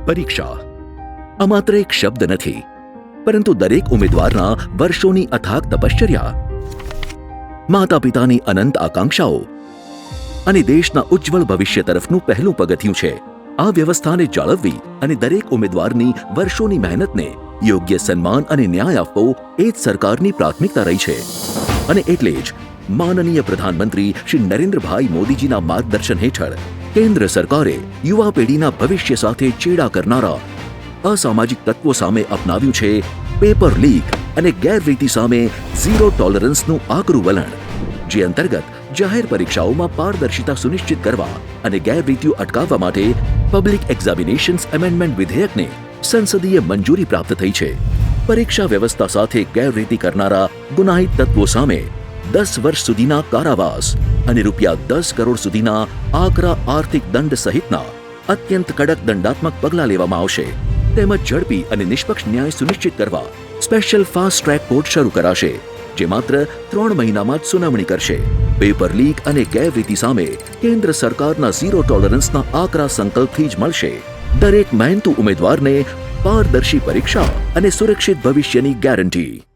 પરીક્ષા આ માત્ર એક શબ્દ નથી, પરંતુ દરેક ઉમેદવારના વર્ષોની અથાગ તપશ્ચર્યા, માતા પિતાની અનંત આકાંક્ષાઓ અને દેશના ઉજ્જવળ ભવિષ્ય તરફનું પહેલું પગથિયું છે. આ વ્યવસ્થાને જાળવવી અને દરેક ઉમેદવારની વર્ષોની મહેનતને યોગ્ય સન્માન અને ન્યાય આપવો એ જ સરકારની પ્રાથમિકતા રહી છે. અને એટલે જ માનનીય પ્રધાનમંત્રી શ્રી નરેન્દ્રભાઈ મોદીજીના માર્ગદર્શન હેઠળ કેન્દ્ર સરકારે યુવા પેઢીના ભવિષ્ય સાથે ચેડા કરનારા અસામાજિક તત્વો સામે અપનાવ્યું છે પેપર લીક અને ગેરરીતિ સામે ઝીરો ટોલરન્સનું આકરું વલણ, જે અંતર્ગત જાહેર પરીક્ષાઓમાં પારદર્શિતા સુનિશ્ચિત કરવા અને ગેરરીતિઓ અટકાવવા માટે પબ્લિક એક્ઝામિનેશન્સ એમેન્ડમેન્ટ વિધેયકને સંસદીય મંજૂરી પ્રાપ્ત થઈ છે. પરીક્ષા વ્યવસ્થા સાથે ગેરરીતિ કરનારા ગુનાહિત તત્વો સામે 10 વર્ષ સુધીના કારાવાસ અને ₹10 કરોડ સુધીના આકરા આર્થિક દંડ સહિતના અત્યંત કડક દંડાત્મક પગલાં લેવામાં આવશે. તેમજ ઝડપી અને નિષ્પક્ષ ન્યાય સુનિશ્ચિત કરવા સ્પેશિયલ ફાસ્ટ ટ્રેક કોર્ટ શરૂ કરાશે, જે માત્ર 3 મહિનામાં જ સુનાવણી કરશે. પેપર લીક અને ગેરરીતિ સામે કેન્દ્ર સરકારના ઝીરો ટોલરન્સના આકરા સંકલ્પથી જ મળશે દરેક મહેનતુ ઉમેદવારને પારદર્શી પરીક્ષા અને સુરક્ષિત ભવિષ્યની ગેરંટી.